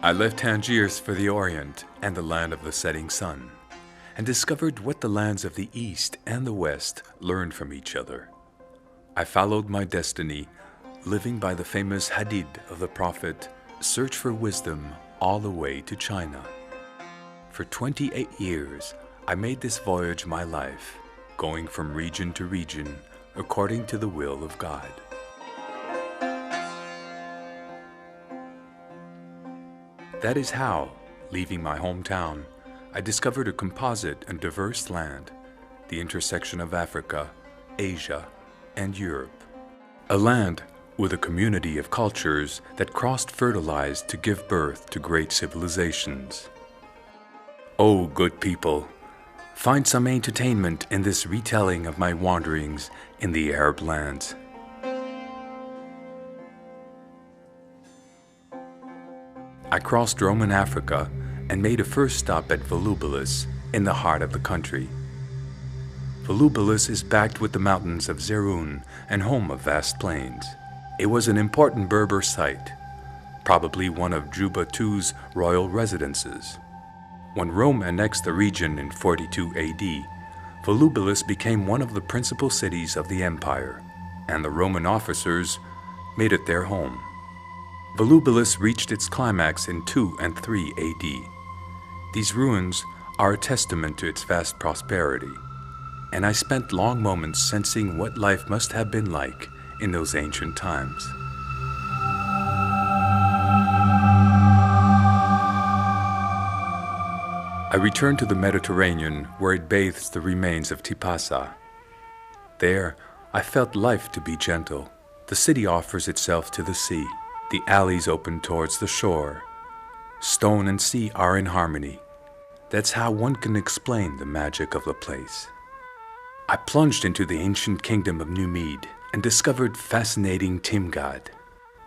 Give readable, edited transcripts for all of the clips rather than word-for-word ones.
I left Tangiers for the Orient and the land of the setting sun, and discovered what the lands of the East and the West learned from each other. I followed my destiny, living by the famous hadith of the Prophet, search for wisdom all the way to China. For 28 years, I made this voyage my life, going from region to region according to the will of God. That is how, leaving my hometown, I discovered a composite and diverse land, the intersection of Africa, Asia, and Europe. A land with a community of cultures that cross-fertilized to give birth to great civilizations. Oh, good people, find some entertainment in this retelling of my wanderings in the Arab lands. I crossed Roman Africa and made a first stop at Volubilis in the heart of the country. Volubilis is backed with the mountains of Zerun and home of vast plains. It was an important Berber site, probably one of Juba II's royal residences. When Rome annexed the region in 42 AD, Volubilis became one of the principal cities of the empire, and the Roman officers made it their home. Volubilis reached its climax in 2 and 3 AD. These ruins are a testament to its vast prosperity, and I spent long moments sensing what life must have been like in those ancient times. I returned to the Mediterranean where it bathes the remains of Tipasa. There, I felt life to be gentle. The city offers itself to the sea. The alleys open towards the shore. Stone and sea are in harmony. That's how one can explain the magic of the place. I plunged into the ancient kingdom of Numid and discovered fascinating Timgad.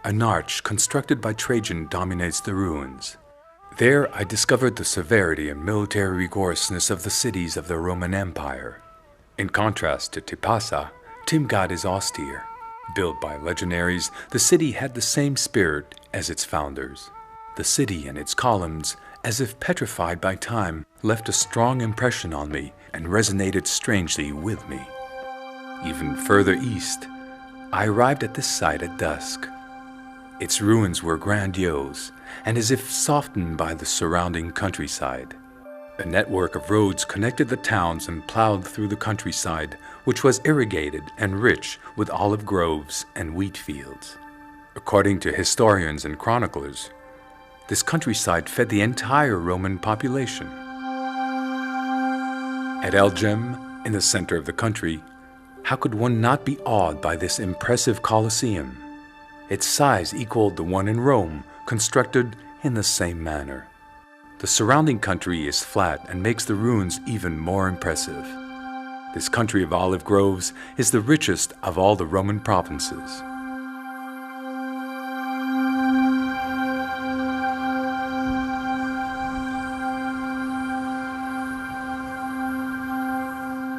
An arch constructed by Trajan dominates the ruins. There I discovered the severity and military rigorousness of the cities of the Roman Empire. In contrast to Tipasa, Timgad is austere. Built by legionaries, the city had the same spirit as its founders. The city and its columns, as if petrified by time, left a strong impression on me and resonated strangely with me. Even further east, I arrived at this site at dusk. Its ruins were grandiose and as if softened by the surrounding countryside. A network of roads connected the towns and plowed through the countryside, which was irrigated and rich with olive groves and wheat fields. According to historians and chroniclers, this countryside fed the entire Roman population. At El Jem, in the center of the country, how could one not be awed by this impressive Colosseum? Its size equaled the one in Rome, constructed in the same manner. The surrounding country is flat and makes the ruins even more impressive. This country of olive groves is the richest of all the Roman provinces.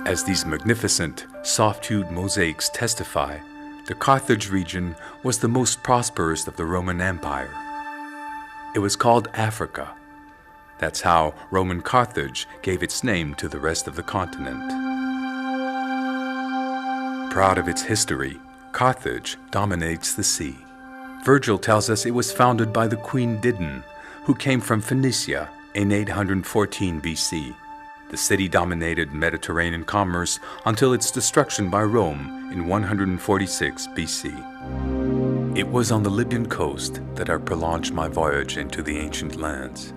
As these magnificent, soft-hued mosaics testify, the Carthage region was the most prosperous of the Roman Empire. It was called Africa. That's how Roman Carthage gave its name to the rest of the continent. Proud of its history, Carthage dominates the sea. Virgil tells us it was founded by the Queen Dido, who came from Phoenicia in 814 BC. The city dominated Mediterranean commerce until its destruction by Rome in 146 BC. It was on the Libyan coast that I prolonged my voyage into the ancient lands.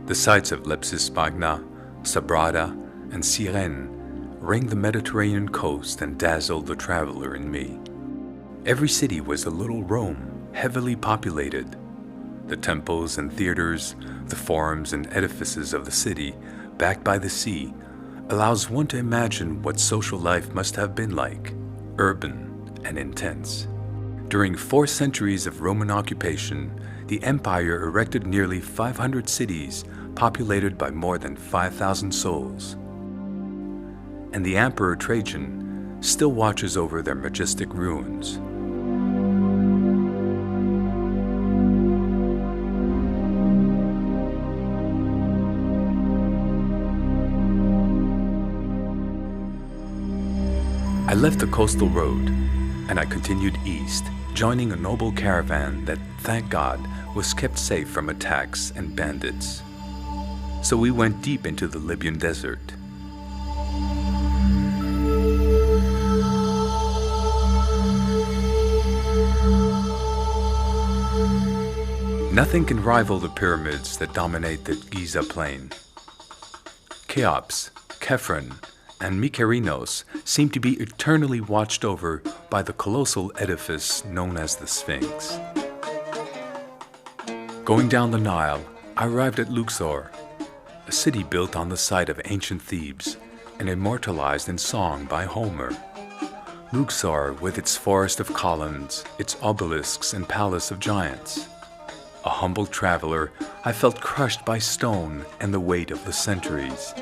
The sites of Lepsis Magna, Sabrata, and Cyrene ring the Mediterranean coast and dazzled the traveler in me. Every city was a little Rome, heavily populated. The temples and theaters, the forums and edifices of the city, backed by the sea, allows one to imagine what social life must have been like, urban and intense. During 4 centuries of Roman occupation, the empire erected nearly 500 cities populated by more than 5,000 souls. And the Emperor Trajan still watches over their majestic ruins. I left the coastal road and I continued east, joining a noble caravan that, thank God, was kept safe from attacks and bandits. So we went deep into the Libyan desert. Nothing can rival the pyramids that dominate the Giza plain. Cheops, Khephren, and Mykerinos seem to be eternally watched over by the colossal edifice known as the Sphinx. Going down the Nile, I arrived at Luxor, a city built on the site of ancient Thebes and immortalized in song by Homer. Luxor, with its forest of columns, its obelisks and palace of giants. A humble traveler, I felt crushed by stone and the weight of the centuries.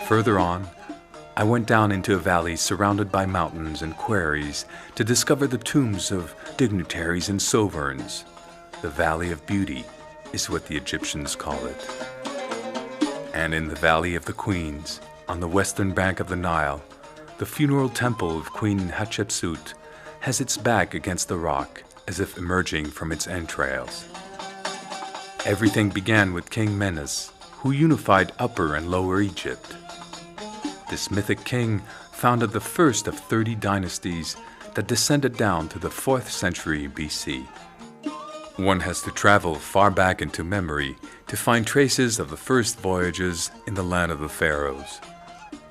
Further on, I went down into a valley surrounded by mountains and quarries to discover the tombs of dignitaries and sovereigns. The Valley of Beauty is what the Egyptians call it. And in the Valley of the Queens, on the western bank of the Nile, the funeral temple of Queen Hatshepsut has its back against the rock as if emerging from its entrails. Everything began with King Menes, who unified Upper and Lower Egypt. This mythic king founded the first of 30 dynasties that descended down to the 4th century BC. One has to travel far back into memory to find traces of the first voyages in the land of the pharaohs.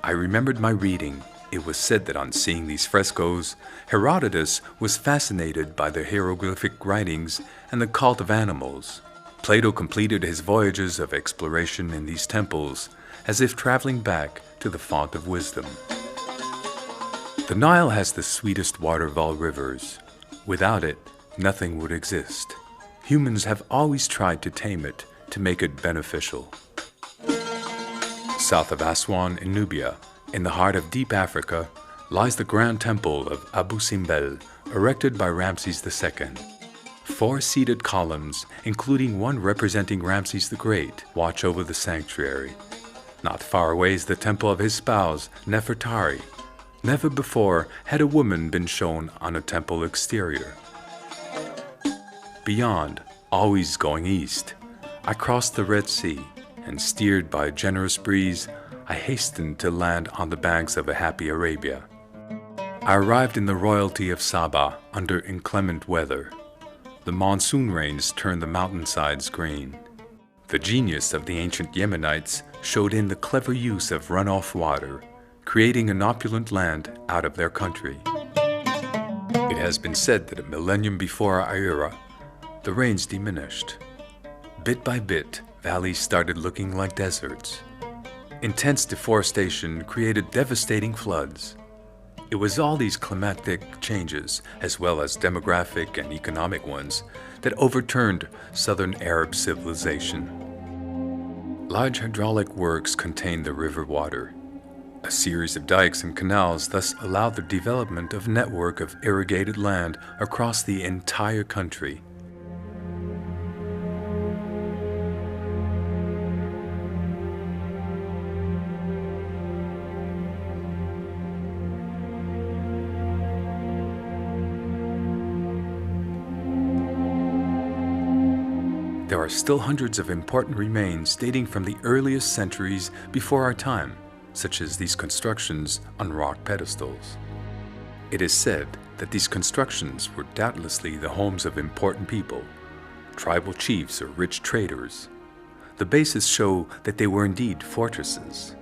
I remembered my reading. It was said that on seeing these frescoes, Herodotus was fascinated by the hieroglyphic writings and the cult of animals. Plato completed his voyages of exploration in these temples as if traveling back to the font of wisdom. The Nile has the sweetest water of all rivers. Without it, nothing would exist. Humans have always tried to tame it to make it beneficial. South of Aswan in Nubia, in the heart of deep Africa, lies the Grand Temple of Abu Simbel, erected by Ramses II. 4 seated columns, including one representing Ramses the Great, watch over the sanctuary. Not far away is the temple of his spouse, Nefertari. Never before had a woman been shown on a temple exterior. Beyond, always going east, I crossed the Red Sea, and steered by a generous breeze, I hastened to land on the banks of a happy Arabia. I arrived in the royalty of Saba under inclement weather. The monsoon rains turned the mountainsides green. The genius of the ancient Yemenites showed in the clever use of runoff water, creating an opulent land out of their country. It has been said that a millennium before our era, the rains diminished. Bit by bit, valleys started looking like deserts. Intense deforestation created devastating floods. It was all these climatic changes, as well as demographic and economic ones, that overturned southern Arab civilization. Large hydraulic works contained the river water. A series of dikes and canals thus allowed the development of a network of irrigated land across the entire country. There are still hundreds of important remains dating from the earliest centuries before our time, such as these constructions on rock pedestals. It is said that these constructions were doubtlessly the homes of important people, tribal chiefs or rich traders. The bases show that they were indeed fortresses.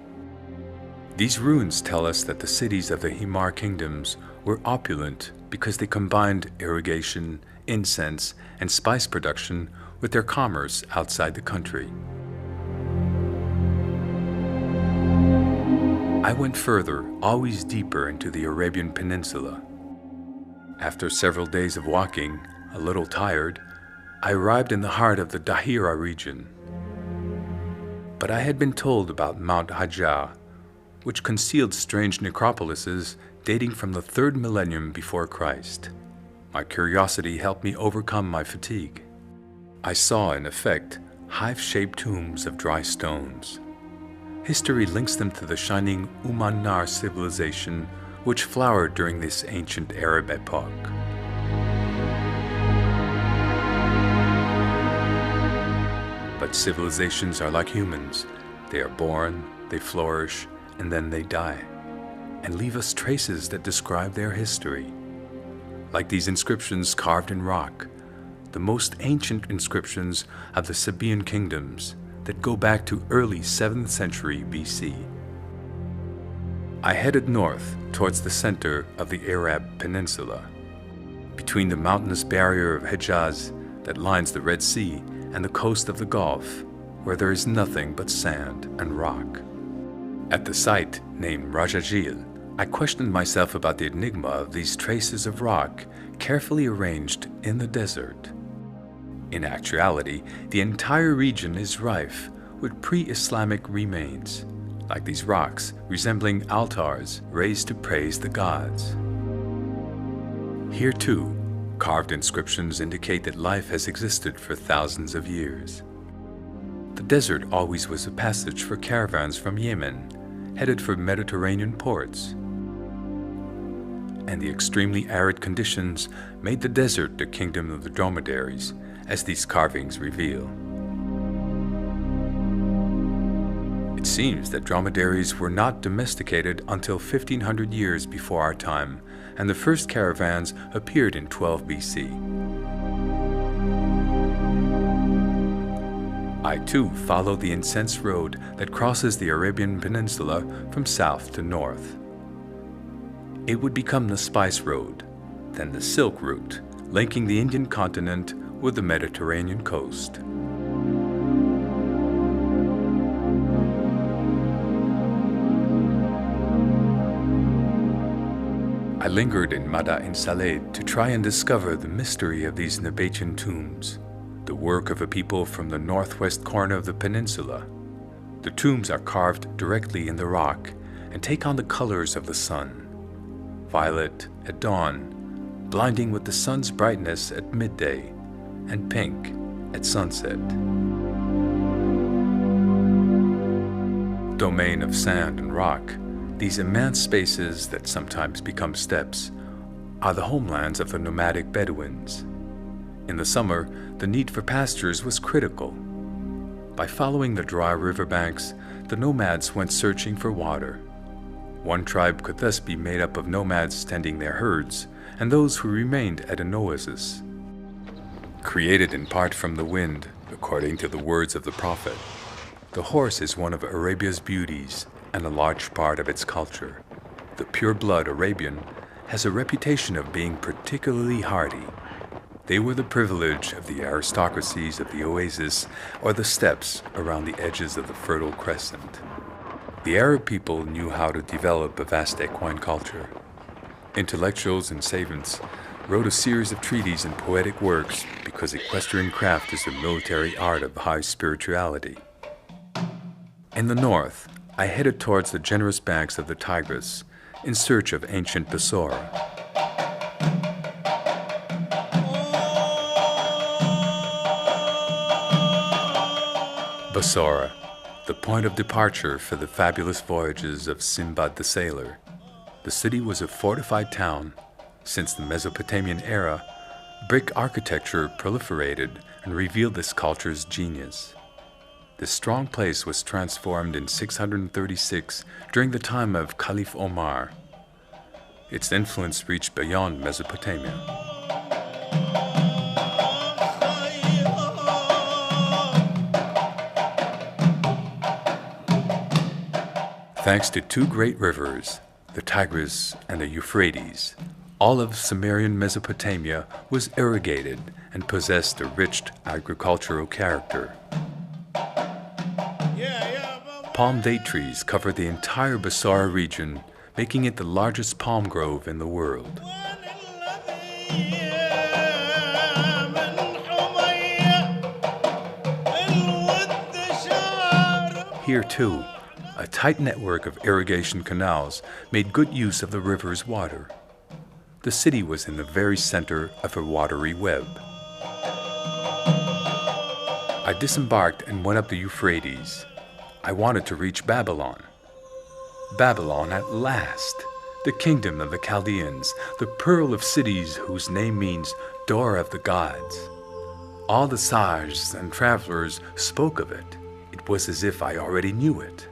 These ruins tell us that the cities of the Himar kingdoms were opulent because they combined irrigation, incense, and spice production with their commerce outside the country. I went further, always deeper into the Arabian Peninsula. After several days of walking, a little tired, I arrived in the heart of the Dahira region. But I had been told about Mount Hajjah, which concealed strange necropolises dating from the 3rd millennium before Christ. My curiosity helped me overcome my fatigue. I saw, in effect, hive-shaped tombs of dry stones. History links them to the shining Uman-Nar civilization, which flowered during this ancient Arab epoch. But civilizations are like humans. They are born, they flourish, and then they die, and leave us traces that describe their history. Like these inscriptions carved in rock, the most ancient inscriptions of the Sabaean kingdoms that go back to early 7th century BC. I headed north towards the center of the Arab Peninsula, between the mountainous barrier of Hejaz that lines the Red Sea and the coast of the Gulf, where there is nothing but sand and rock. At the site named Rajajil, I questioned myself about the enigma of these traces of rock carefully arranged in the desert. In actuality, the entire region is rife with pre-Islamic remains, like these rocks resembling altars raised to praise the gods. Here too, carved inscriptions indicate that life has existed for thousands of years. The desert always was a passage for caravans from Yemen, headed for Mediterranean ports. And the extremely arid conditions made the desert the kingdom of the dromedaries, as these carvings reveal. It seems that dromedaries were not domesticated until 1500 years before our time, and the first caravans appeared in 12 BC. I too follow the incense road that crosses the Arabian Peninsula from south to north. It would become the Spice Road, then the Silk Route, linking the Indian continent with the Mediterranean coast. I lingered in Madain Saled to try and discover the mystery of these Nabatean tombs, the work of a people from the northwest corner of the peninsula. The tombs are carved directly in the rock and take on the colors of the sun: violet at dawn, blinding with the sun's brightness at midday, and pink at sunset. Domain of sand and rock, these immense spaces that sometimes become steppes are the homelands of the nomadic Bedouins. In the summer, the need for pastures was critical. By following the dry riverbanks, the nomads went searching for water. One tribe could thus be made up of nomads tending their herds and those who remained at an oasis. Created in part from the wind, according to the words of the prophet, the horse is one of Arabia's beauties and a large part of its culture. The pure-blood Arabian has a reputation of being particularly hardy. They were the privilege of the aristocracies of the oasis or the steppes around the edges of the Fertile Crescent. The Arab people knew how to develop a vast equine culture. Intellectuals and savants wrote a series of treatises and poetic works because equestrian craft is a military art of high spirituality. In the north, I headed towards the generous banks of the Tigris in search of ancient Bassora. Bassora, the point of departure for the fabulous voyages of Sinbad the Sailor. The city was a fortified town. Since the Mesopotamian era, brick architecture proliferated and revealed this culture's genius. This strong place was transformed in 636 during the time of Caliph Omar. Its influence reached beyond Mesopotamia. Thanks to two great rivers, the Tigris and the Euphrates, all of Sumerian Mesopotamia was irrigated and possessed a rich agricultural character. Palm date trees covered the entire Bassora region, making it the largest palm grove in the world. Here too, a tight network of irrigation canals made good use of the river's water. The city was in the very center of a watery web. I disembarked and went up the Euphrates. I wanted to reach Babylon. Babylon at last, the kingdom of the Chaldeans, the pearl of cities whose name means door of the gods. All the sages and travelers spoke of it. It was as if I already knew it.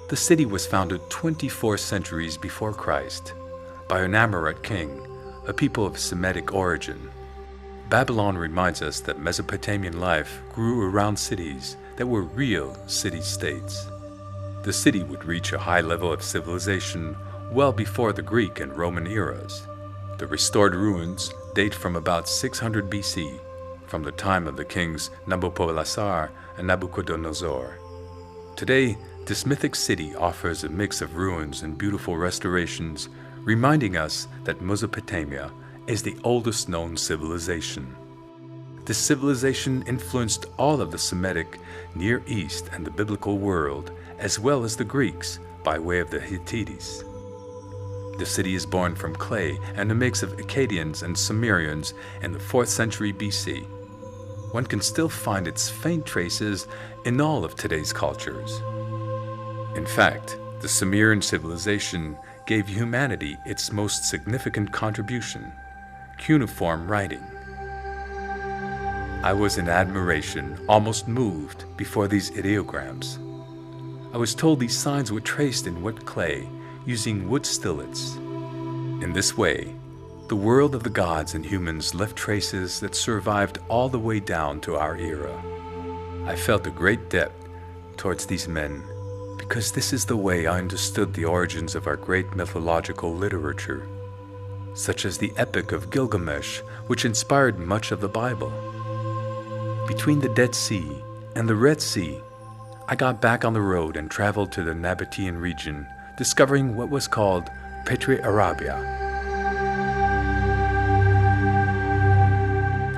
The city was founded 24 centuries before Christ by an Amorite king, a people of Semitic origin. Babylon reminds us that Mesopotamian life grew around cities that were real city-states. The city would reach a high level of civilization well before the Greek and Roman eras. The restored ruins date from about 600 BC, from the time of the kings Nabopolassar and Nabucodonosor. Today, this mythic city offers a mix of ruins and beautiful restorations, reminding us that Mesopotamia is the oldest known civilization. This civilization influenced all of the Semitic, Near East, and the biblical world, as well as the Greeks, by way of the Hittites. The city is born from clay and a mix of Akkadians and Sumerians in the 4th century BC. One can still find its faint traces in all of today's cultures. In fact, the Sumerian civilization gave humanity its most significant contribution: cuneiform writing. I was in admiration, almost moved, before these ideograms. I was told these signs were traced in wet clay using wood stillets. In this way, the world of the gods and humans left traces that survived all the way down to our era. I felt a great debt towards these men because this is the way I understood the origins of our great mythological literature, such as the Epic of Gilgamesh, which inspired much of the Bible. Between the Dead Sea and the Red Sea, I got back on the road and traveled to the Nabatean region, discovering what was called Petri Arabia.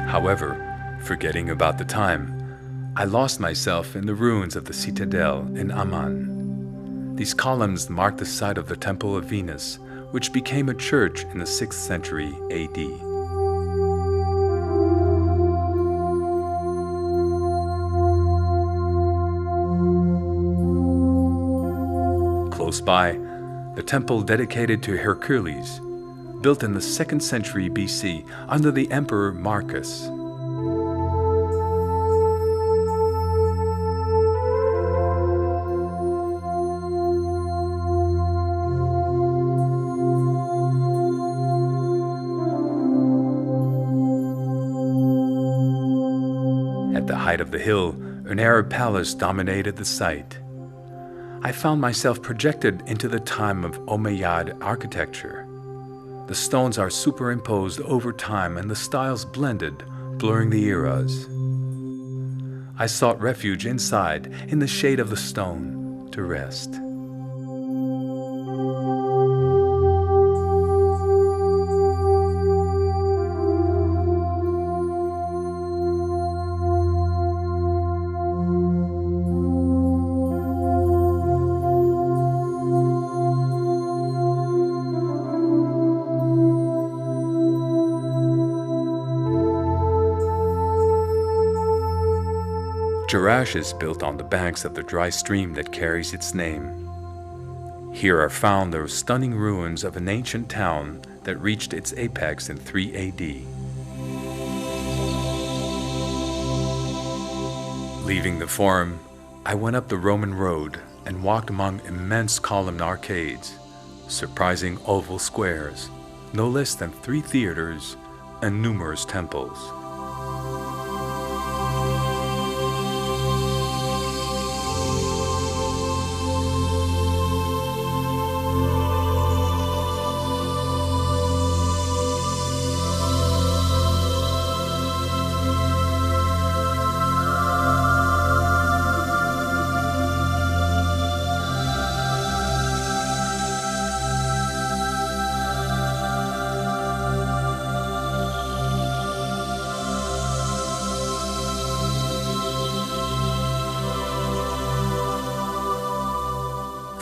However, forgetting about the time, I lost myself in the ruins of the citadel in Amman. These columns mark the site of the Temple of Venus, which became a church in the 6th century AD. Close by, the temple dedicated to Hercules, built in the 2nd century BC under the Emperor Marcus. At the height of the hill, an Arab palace dominated the site. I found myself projected into the time of Umayyad architecture. The stones are superimposed over time and the styles blended, blurring the eras. I sought refuge inside, in the shade of the stone, to rest. Jerash is built on the banks of the dry stream that carries its name. Here are found the stunning ruins of an ancient town that reached its apex in 3 AD. Leaving the Forum, I went up the Roman road and walked among immense columned arcades, surprising oval squares, no less than 3 theaters, and numerous temples.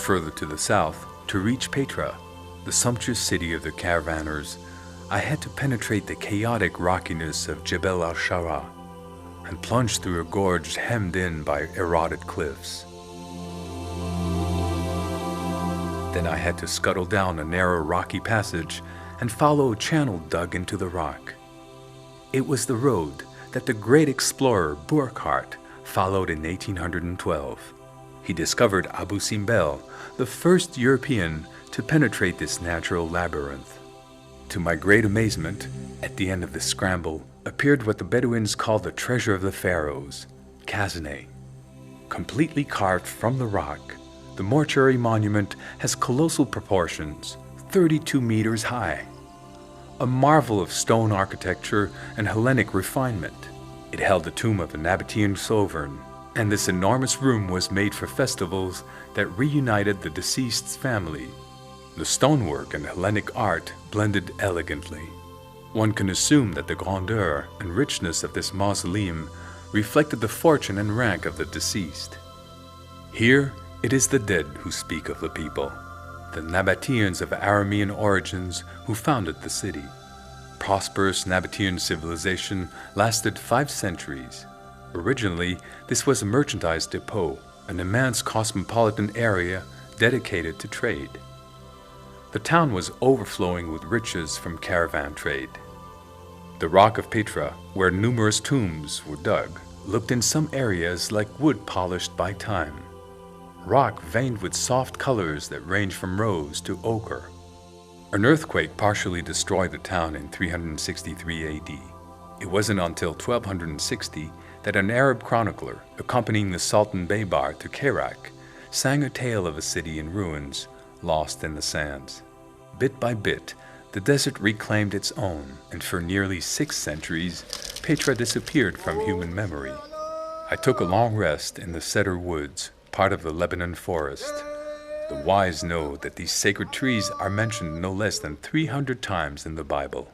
Further to the south, to reach Petra, the sumptuous city of the caravanners, I had to penetrate the chaotic rockiness of Jebel al-Shara and plunge through a gorge hemmed in by eroded cliffs. Then I had to scuttle down a narrow rocky passage and follow a channel dug into the rock. It was the road that the great explorer Burckhardt followed in 1812. He discovered Abu Simbel, the first European to penetrate this natural labyrinth. To my great amazement, at the end of the scramble appeared what the Bedouins called the treasure of the pharaohs, Khazaneh. Completely carved from the rock, the mortuary monument has colossal proportions, 32 meters high. A marvel of stone architecture and Hellenic refinement. It held the tomb of a Nabatean sovereign, and this enormous room was made for festivals that reunited the deceased's family. The stonework and Hellenic art blended elegantly. One can assume that the grandeur and richness of this mausoleum reflected the fortune and rank of the deceased. Here, it is the dead who speak of the people, the Nabateans of Aramean origins who founded the city. Prosperous Nabatean civilization lasted 5 centuries. Originally, this was a merchandise depot, an immense cosmopolitan area dedicated to trade. The town was overflowing with riches from caravan trade. The rock of Petra, where numerous tombs were dug, looked in some areas like wood polished by time. Rock veined with soft colors that range from rose to ochre. An earthquake partially destroyed the town in 363 AD. It wasn't until 1260 that an Arab chronicler, accompanying the Sultan Baybar to Kerak, sang a tale of a city in ruins, lost in the sands. Bit by bit, the desert reclaimed its own, and for nearly 6 centuries, Petra disappeared from human memory. I took a long rest in the cedar woods, part of the Lebanon forest. The wise know that these sacred trees are mentioned no less than 300 times in the Bible.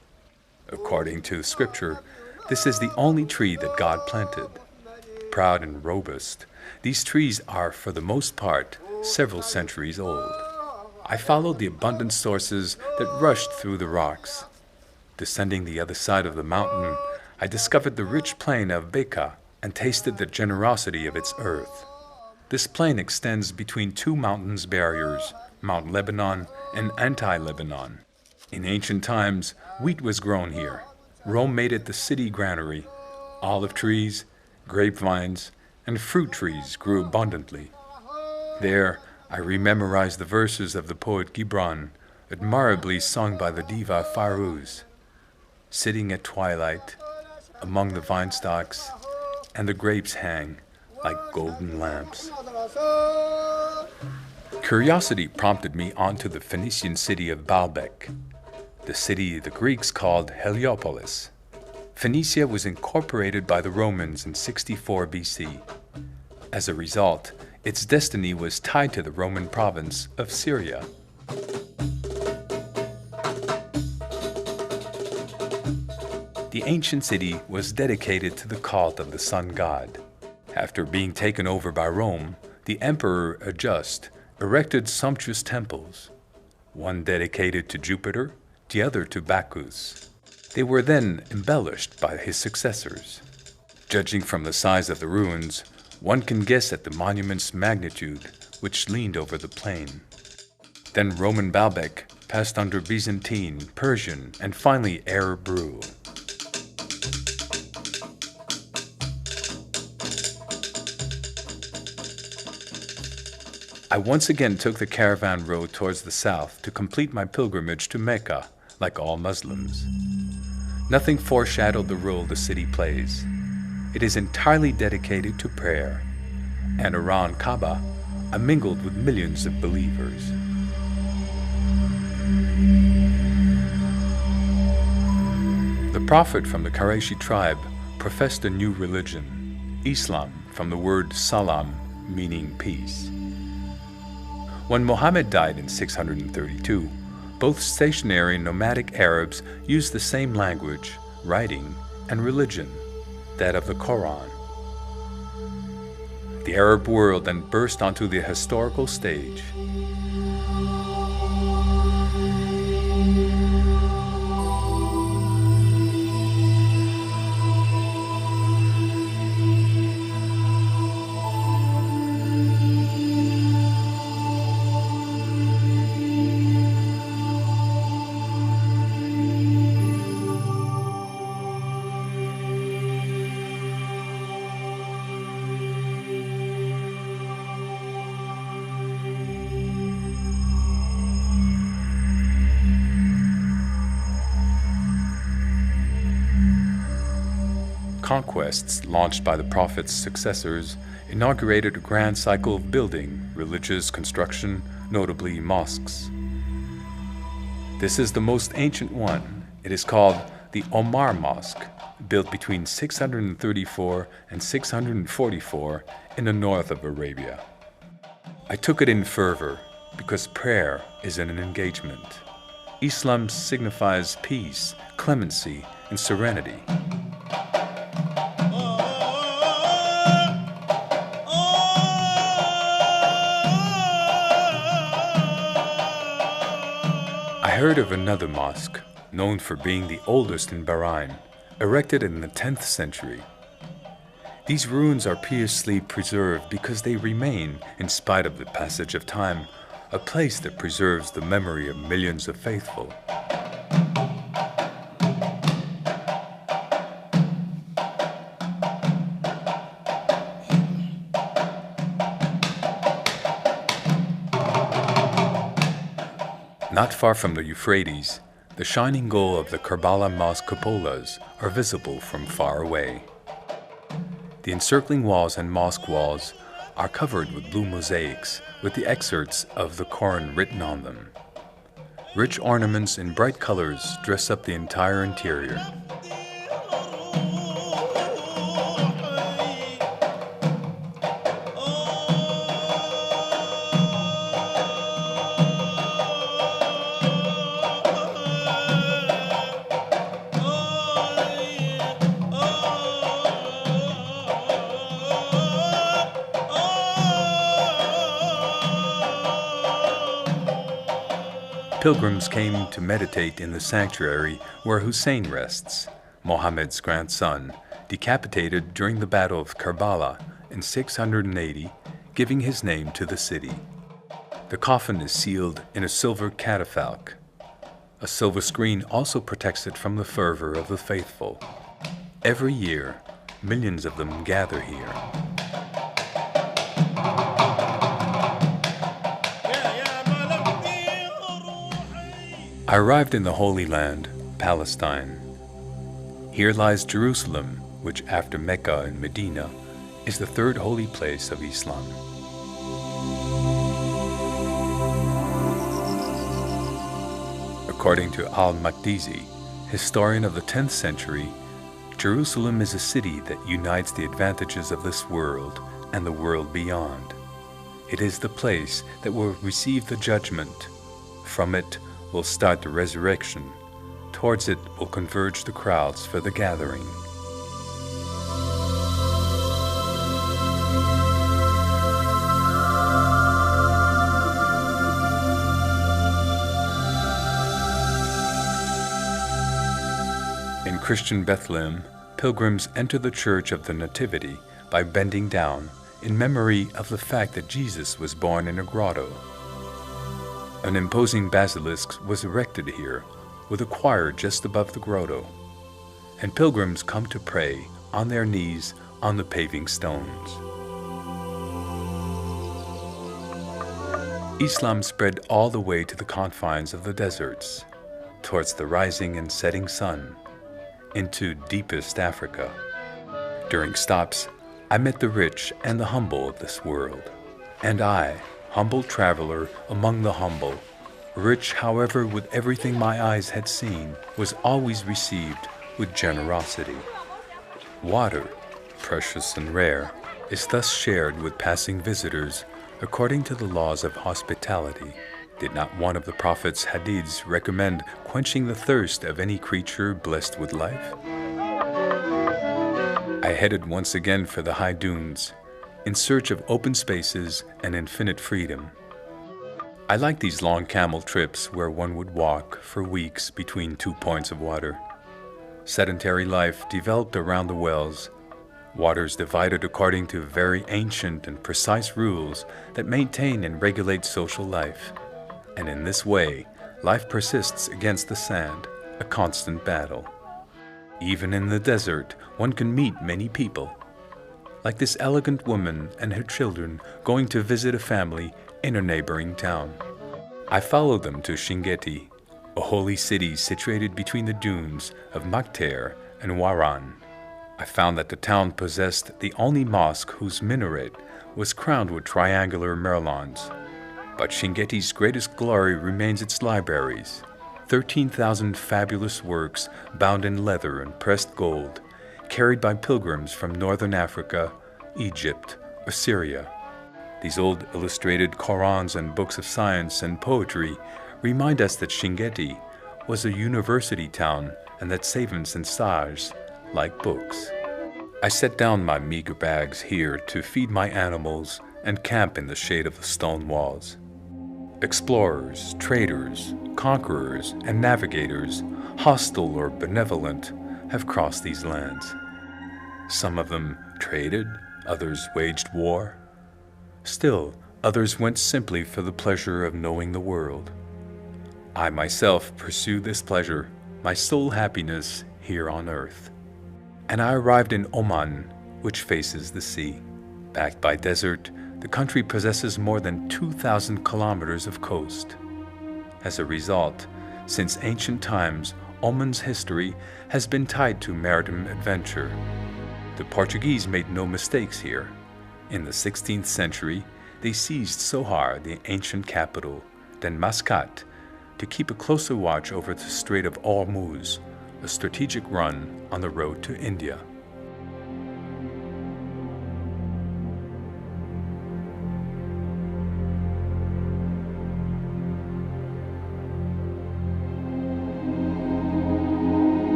According to Scripture, this is the only tree that God planted. Proud and robust, these trees are, for the most part, several centuries old. I followed the abundant sources that rushed through the rocks. Descending the other side of the mountain, I discovered the rich plain of Bekaa and tasted the generosity of its earth. This plain extends between 2 mountains barriers, Mount Lebanon and Anti-Lebanon. In ancient times, wheat was grown here. Rome made it the city granary. Olive trees, grapevines, and fruit trees grew abundantly. There, I rememorized the verses of the poet Gibran, admirably sung by the diva Fairuz. Sitting at twilight, among the vine stalks, and the grapes hang like golden lamps. Curiosity prompted me onto the Phoenician city of Baalbek, the city the Greeks called Heliopolis. Phoenicia was incorporated by the Romans in 64 BC. As a result, its destiny was tied to the Roman province of Syria. The ancient city was dedicated to the cult of the sun god. After being taken over by Rome, the Emperor August erected sumptuous temples, one dedicated to Jupiter, the other to Bacchus. They were then embellished by his successors. Judging from the size of the ruins, one can guess at the monument's magnitude, which leaned over the plain. Then Roman Baalbek passed under Byzantine, Persian, and finally Arab rule. I once again took the caravan road towards the south to complete my pilgrimage to Mecca, like all Muslims. Nothing foreshadowed the role the city plays. It is entirely dedicated to prayer, and around Kaaba, I mingled with millions of believers. The Prophet from the Qurayshi tribe professed a new religion, Islam, from the word salam, meaning peace. When Muhammad died in 632, both stationary and nomadic Arabs used the same language, writing, and religion, that of the Quran. The Arab world then burst onto the historical stage. Conquests launched by the Prophet's successors inaugurated a grand cycle of building religious construction, notably mosques. This is the most ancient one. It is called the Omar Mosque, built between 634 and 644 in the north of Arabia. I took it in fervor because prayer is an engagement. Islam signifies peace, clemency, and serenity. I heard of another mosque, known for being the oldest in Bahrain, erected in the 10th century. These ruins are piously preserved because they remain, in spite of the passage of time, a place that preserves the memory of millions of faithful. Not far from the Euphrates, the shining glow of the Karbala mosque cupolas are visible from far away. The encircling walls and mosque walls are covered with blue mosaics with the excerpts of the Quran written on them. Rich ornaments in bright colors dress up the entire interior. Pilgrims came to meditate in the sanctuary where Hussein rests, Muhammad's grandson, decapitated during the Battle of Karbala in 680, giving his name to the city. The coffin is sealed in a silver catafalque. A silver screen also protects it from the fervor of the faithful. Every year, millions of them gather here. I arrived in the Holy Land, Palestine. Here lies Jerusalem, which after Mecca and Medina is the third holy place of Islam. According to Al-Maqdisi, historian of the 10th century, Jerusalem is a city that unites the advantages of this world and the world beyond. It is the place that will receive the judgment. From it will start the resurrection. Towards it will converge the crowds for the gathering. In Christian Bethlehem, pilgrims enter the Church of the Nativity by bending down in memory of the fact that Jesus was born in a grotto. An imposing basilisk was erected here, with a choir just above the grotto, and pilgrims come to pray on their knees on the paving stones. Islam spread all the way to the confines of the deserts, towards the rising and setting sun, into deepest Africa. During stops, I met the rich and the humble of this world, and I, humble traveler among the humble, rich however with everything my eyes had seen, was always received with generosity. Water, precious and rare, is thus shared with passing visitors according to the laws of hospitality. Did not one of the Prophet's hadiths recommend quenching the thirst of any creature blessed with life? I headed once again for the high dunes, in search of open spaces and infinite freedom. I like these long camel trips where one would walk for weeks between 2 points of water. Sedentary life developed around the wells, waters divided according to very ancient and precise rules that maintain and regulate social life. And in this way, life persists against the sand, a constant battle. Even in the desert, one can meet many people, like this elegant woman and her children going to visit a family in a neighboring town. I followed them to Shingeti, a holy city situated between the dunes of Makter and Waran. I found that the town possessed the only mosque whose minaret was crowned with triangular merlons. But Shingetti's greatest glory remains its libraries. 13,000 fabulous works bound in leather and pressed gold, carried by pilgrims from northern Africa, Egypt, or Syria. These old illustrated Korans and books of science and poetry remind us that Shingetti was a university town and that savants and sages like books. I set down my meager bags here to feed my animals and camp in the shade of the stone walls. Explorers, traders, conquerors, and navigators, hostile or benevolent, have crossed these lands. Some of them traded, others waged war. Still, others went simply for the pleasure of knowing the world. I myself pursue this pleasure, my sole happiness here on earth. And I arrived in Oman, which faces the sea. Backed by desert, the country possesses more than 2,000 kilometers of coast. As a result, since ancient times, Oman's history has been tied to maritime adventure. The Portuguese made no mistakes here. In the 16th century, they seized Sohar, the ancient capital, then Maskat, to keep a closer watch over the Strait of Hormuz, a strategic run on the road to India.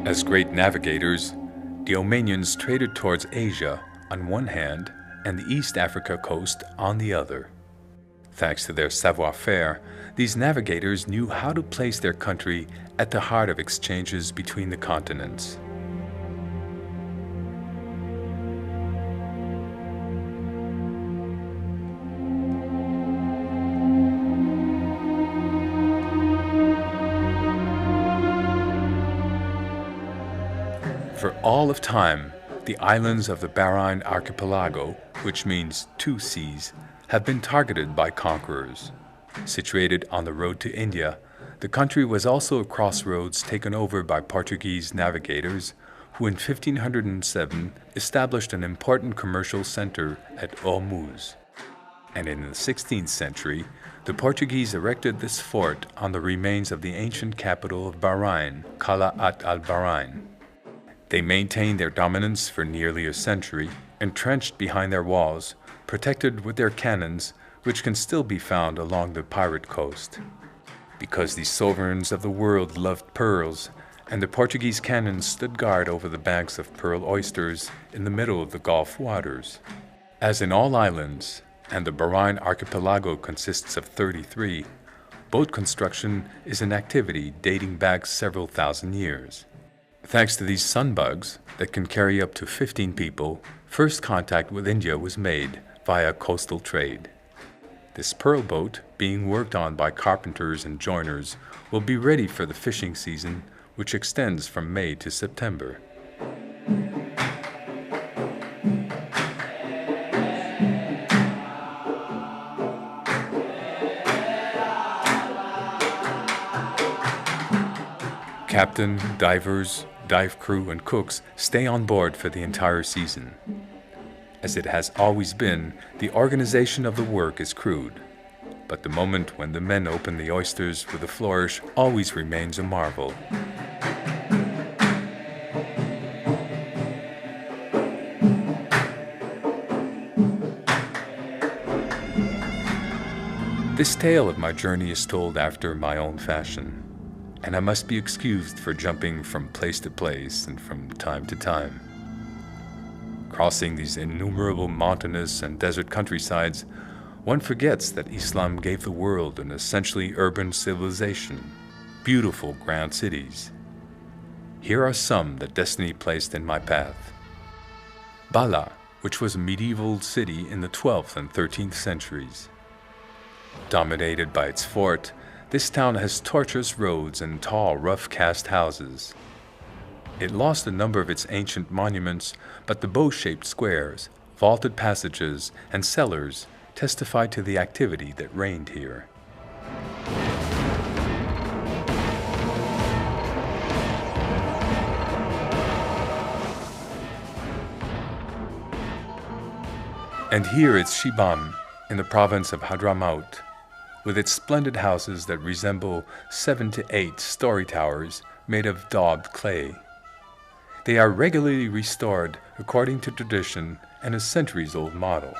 As great navigators, the Omanians traded towards Asia on one hand and the East Africa coast on the other. Thanks to their savoir-faire, these navigators knew how to place their country at the heart of exchanges between the continents. For all of time, the islands of the Bahrain Archipelago, which means two seas, have been targeted by conquerors. Situated on the road to India, the country was also a crossroads taken over by Portuguese navigators who in 1507 established an important commercial center at Hormuz. And in the 16th century, the Portuguese erected this fort on the remains of the ancient capital of Bahrain, Qalat al-Bahrain. They maintained their dominance for nearly a century, entrenched behind their walls, protected with their cannons, which can still be found along the pirate coast. Because these sovereigns of the world loved pearls, and the Portuguese cannons stood guard over the banks of pearl oysters in the middle of the Gulf waters. As in all islands, and the Bahrain Archipelago consists of 33, boat construction is an activity dating back several thousand years. Thanks to these sunbugs that can carry up to 15 people, first contact with India was made via coastal trade. This pearl boat, being worked on by carpenters and joiners, will be ready for the fishing season, which extends from May to September. Captain, divers, dive crew, and cooks stay on board for the entire season. As it has always been, the organization of the work is crude, but the moment when the men open the oysters with a flourish always remains a marvel. This tale of my journey is told after my own fashion, and I must be excused for jumping from place to place and from time to time. Crossing these innumerable mountainous and desert countrysides, one forgets that Islam gave the world an essentially urban civilization, beautiful grand cities. Here are some that destiny placed in my path. Bala, which was a medieval city in the 12th and 13th centuries. Dominated by its fort, this town has tortuous roads and tall, rough-cast houses. It lost a number of its ancient monuments, but the bow-shaped squares, vaulted passages, and cellars testify to the activity that reigned here. And here it's Shibam, in the province of Hadramaut, with its splendid houses that resemble 7 to 8 story towers made of daubed clay. They are regularly restored according to tradition and a centuries-old model.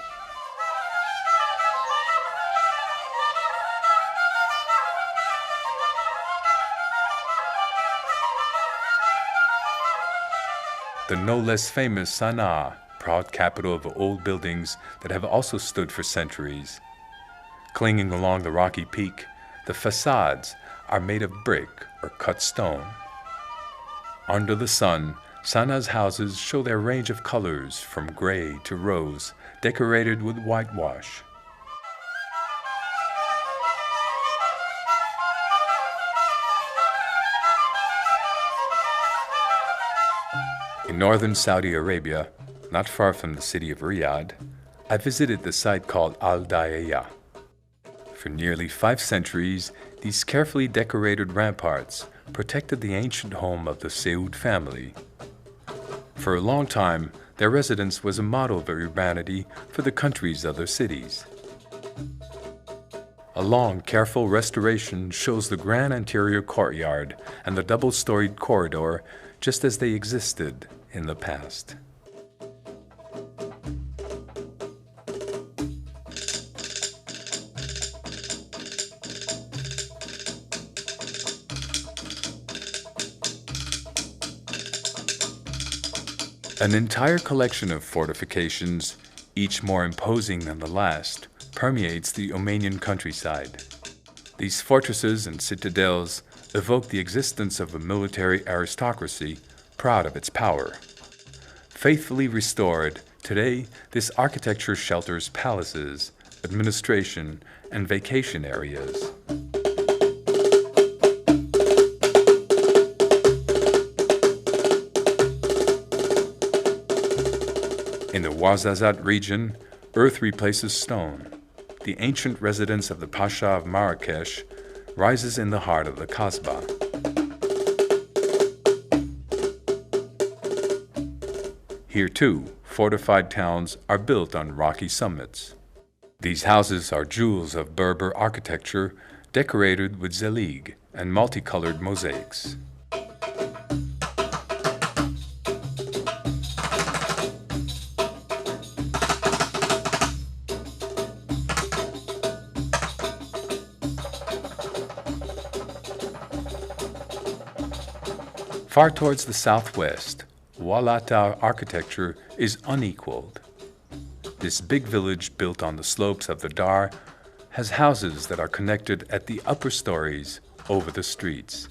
The no less famous Sana'a, proud capital of old buildings that have also stood for centuries. Clinging along the rocky peak, the facades are made of brick or cut stone. Under the sun, Sana'a's houses show their range of colors from gray to rose, decorated with whitewash. In northern Saudi Arabia, not far from the city of Riyadh, I visited the site called Al-Dayaya. For nearly 5 centuries, these carefully decorated ramparts protected the ancient home of the Saud family. For a long time, their residence was a model of urbanity for the country's other cities. A long, careful restoration shows the grand interior courtyard and the double-storied corridor just as they existed in the past. An entire collection of fortifications, each more imposing than the last, permeates the Omanian countryside. These fortresses and citadels evoke the existence of a military aristocracy proud of its power. Faithfully restored, today this architecture shelters palaces, administration, and vacation areas. In the Ouarzazate region, earth replaces stone. The ancient residence of the Pasha of Marrakesh rises in the heart of the Kasbah. Here too, fortified towns are built on rocky summits. These houses are jewels of Berber architecture decorated with zelig and multicolored mosaics. Far towards the southwest, Walata architecture is unequaled. This big village built on the slopes of the Dar has houses that are connected at the upper stories over the streets.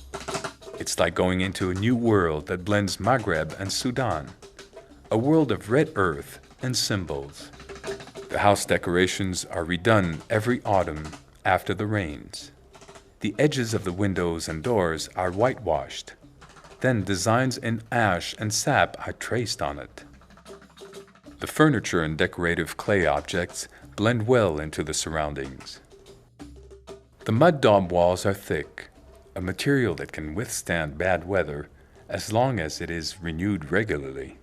It's like going into a new world that blends Maghreb and Sudan, a world of red earth and symbols. The house decorations are redone every autumn after the rains. The edges of the windows and doors are whitewashed. Then designs in ash and sap are traced on it. The furniture and decorative clay objects blend well into the surroundings. The mud daub walls are thick, a material that can withstand bad weather as long as it is renewed regularly.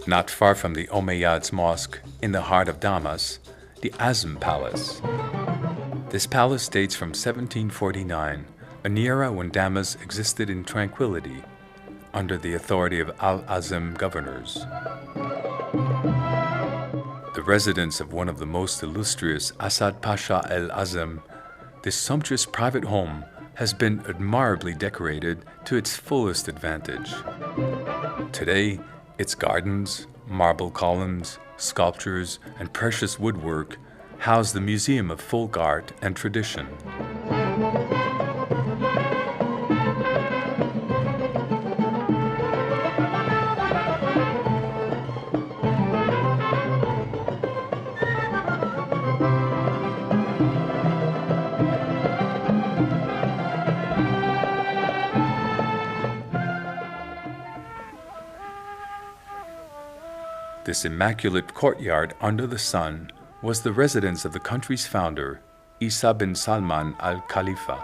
Not far from the Umayyads Mosque, in the heart of Damas, the Azm Palace. This palace dates from 1749, an era when Damas existed in tranquility, under the authority of Al-Azm governors. The residence of one of the most illustrious Asad Pasha al-Azm, this sumptuous private home has been admirably decorated to its fullest advantage. Today, its gardens, marble columns, sculptures, and precious woodwork house the Museum of Folk Art and Tradition. This immaculate courtyard under the sun was the residence of the country's founder, Isa bin Salman al Khalifa.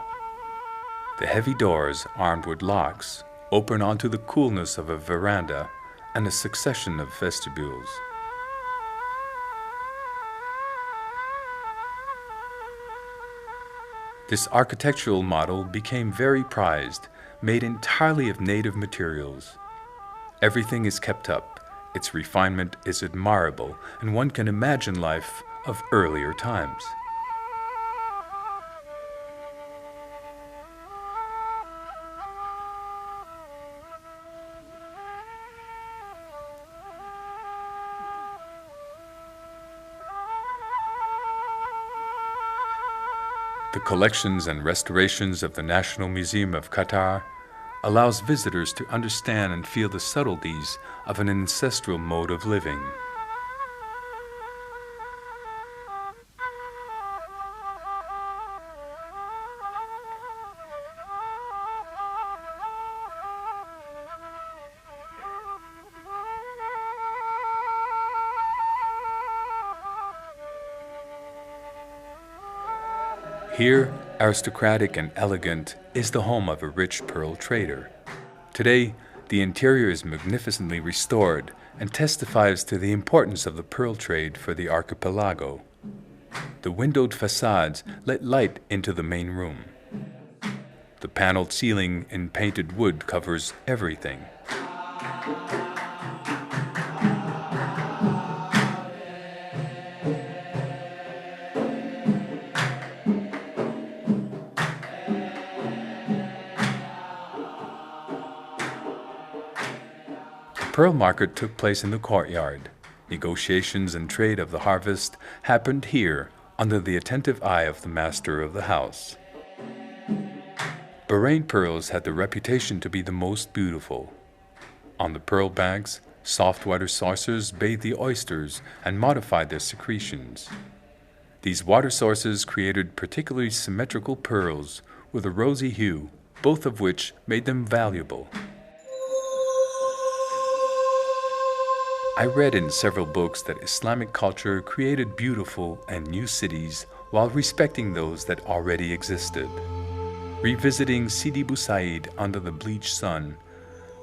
The heavy doors, armed with locks, open onto the coolness of a veranda and a succession of vestibules. This architectural model became very prized, made entirely of native materials. Everything is kept up, its refinement is admirable, and one can imagine life of earlier times. The collections and restorations of the National Museum of Qatar allows visitors to understand and feel the subtleties of an ancestral mode of living. Here, aristocratic and elegant, is the home of a rich pearl trader. Today, the interior is magnificently restored and testifies to the importance of the pearl trade for the archipelago. The windowed facades let light into the main room. The paneled ceiling in painted wood covers everything. The pearl market took place in the courtyard. Negotiations and trade of the harvest happened here under the attentive eye of the master of the house. Bahrain pearls had the reputation to be the most beautiful. On the pearl banks, soft water saucers bathed the oysters and modified their secretions. These water sources created particularly symmetrical pearls with a rosy hue, both of which made them valuable. I read in several books that Islamic culture created beautiful and new cities while respecting those that already existed. Revisiting Sidi Bou Said under the bleached sun,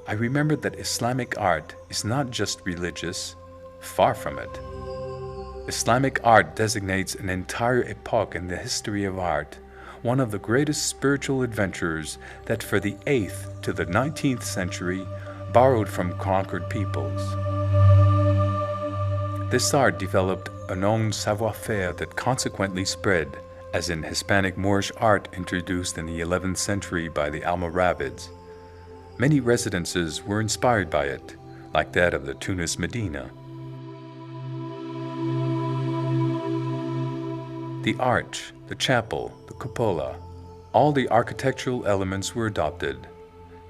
I remembered that Islamic art is not just religious, far from it. Islamic art designates an entire epoch in the history of art, one of the greatest spiritual adventures that for the 8th to the 19th century borrowed from conquered peoples. This art developed a known savoir-faire that consequently spread, as in Hispanic Moorish art introduced in the 11th century by the Almoravids. Many residences were inspired by it, like that of the Tunis Medina. The arch, the chapel, the cupola, all the architectural elements were adopted,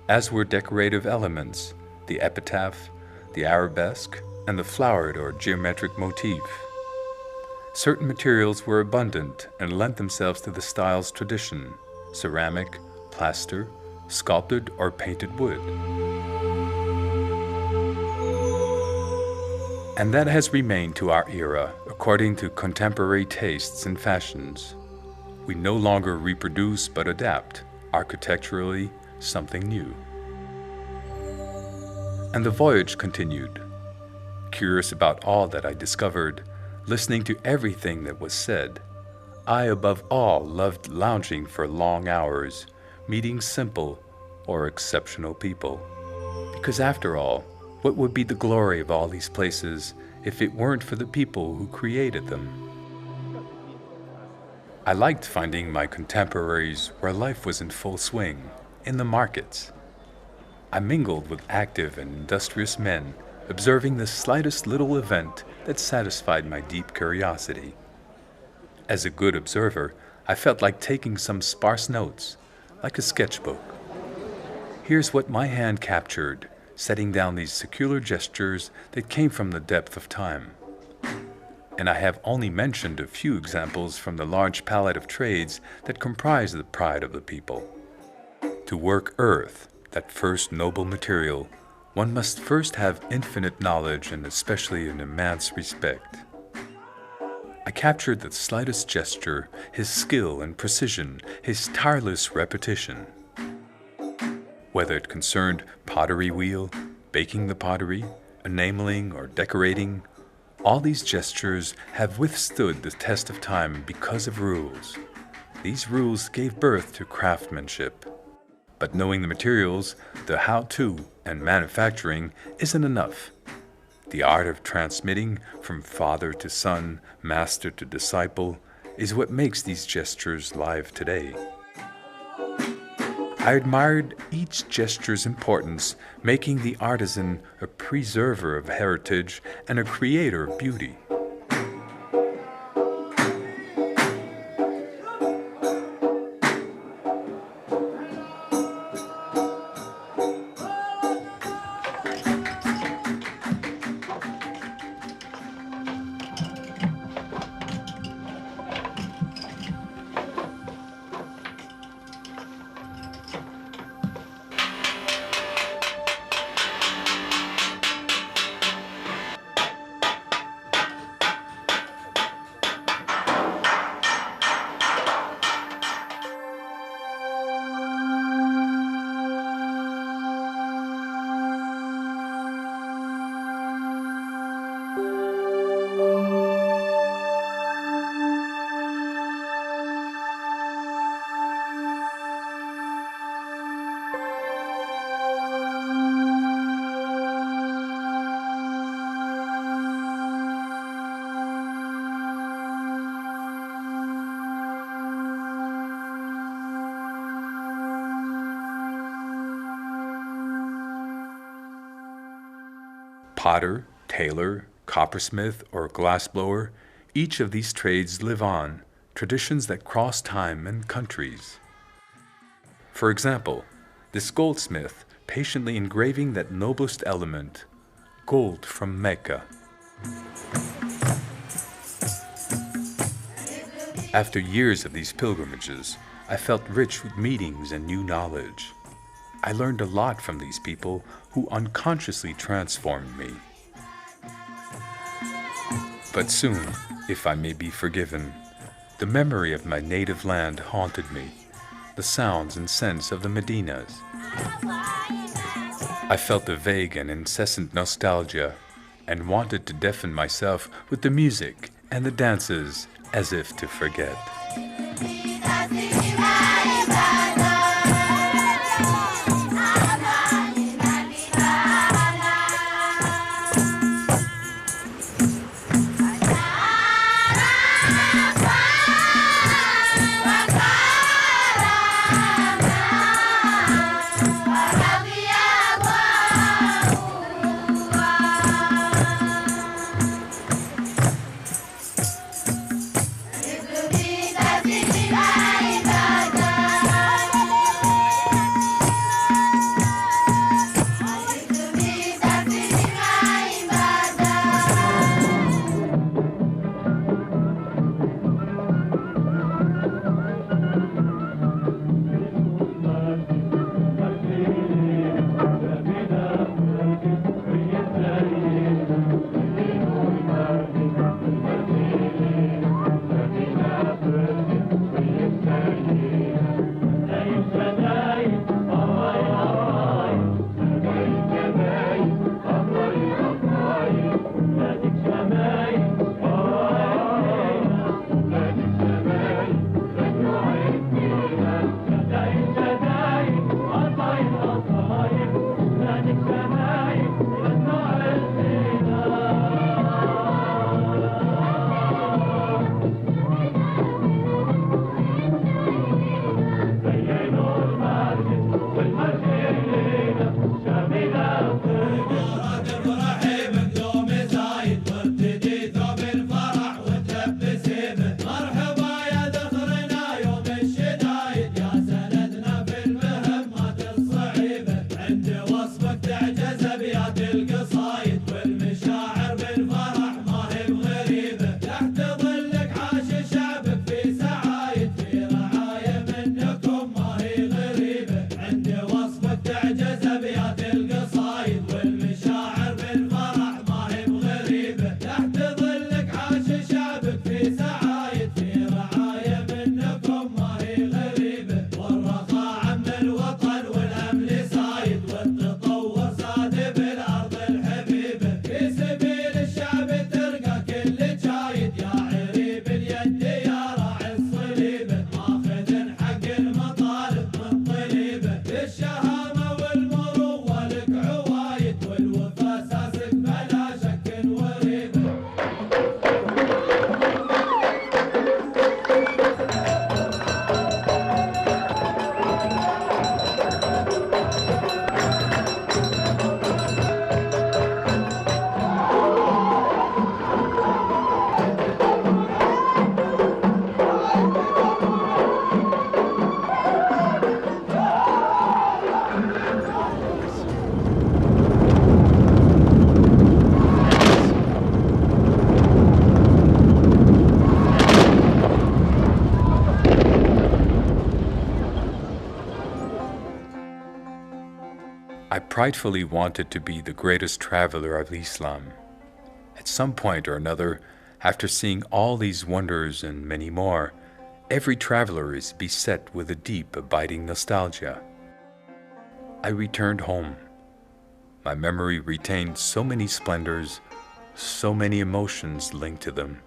as were decorative elements, the epitaph, the arabesque, and the flowered or geometric motif. Certain materials were abundant and lent themselves to the style's tradition: ceramic, plaster, sculpted or painted wood. And that has remained to our era according to contemporary tastes and fashions. We no longer reproduce but adapt, architecturally, something new. And the voyage continued. Curious about all that I discovered, listening to everything that was said, I above all loved lounging for long hours, meeting simple or exceptional people. Because after all, what would be the glory of all these places if it weren't for the people who created them? I liked finding my contemporaries where life was in full swing, in the markets. I mingled with active and industrious men, observing the slightest little event that satisfied my deep curiosity. As a good observer, I felt like taking some sparse notes, like a sketchbook. Here's what my hand captured, setting down these secular gestures that came from the depth of time. And I have only mentioned a few examples from the large palette of trades that comprise the pride of the people. To work earth, that first noble material, one must first have infinite knowledge and especially an immense respect. I captured the slightest gesture, his skill and precision, his tireless repetition. Whether it concerned pottery wheel, baking the pottery, enameling, or decorating, all these gestures have withstood the test of time because of rules. These rules gave birth to craftsmanship. But knowing the materials, the how-to, and manufacturing isn't enough. The art of transmitting from father to son, master to disciple, is what makes these gestures live today. I admired each gesture's importance, making the artisan a preserver of heritage and a creator of beauty. Potter, tailor, coppersmith, or glassblower, each of these trades live on, traditions that cross time and countries. For example, this goldsmith patiently engraving that noblest element, gold from Mecca. After years of these pilgrimages, I felt rich with meetings and new knowledge. I learned a lot from these people who unconsciously transformed me. But soon, if I may be forgiven, the memory of my native land haunted me, the sounds and scents of the Medinas. I felt a vague and incessant nostalgia and wanted to deafen myself with the music and the dances as if to forget. pridefully wanted to be the greatest traveler of Islam. At some point or another, after seeing all these wonders and many more, every traveler is beset with a deep, abiding nostalgia. I returned home. My memory retained so many splendors, so many emotions linked to them.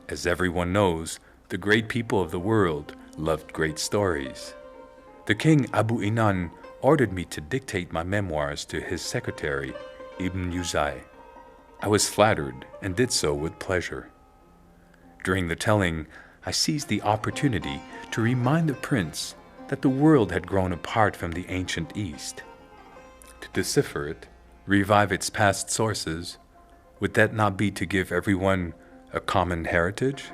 As everyone knows, the great people of the world loved great stories. The king Abu Inan ordered me to dictate my memoirs to his secretary, Ibn Yuzai. I was flattered and did so with pleasure. During the telling, I seized the opportunity to remind the prince that the world had grown apart from the ancient East. To decipher it, revive its past sources, would that not be to give everyone a common heritage?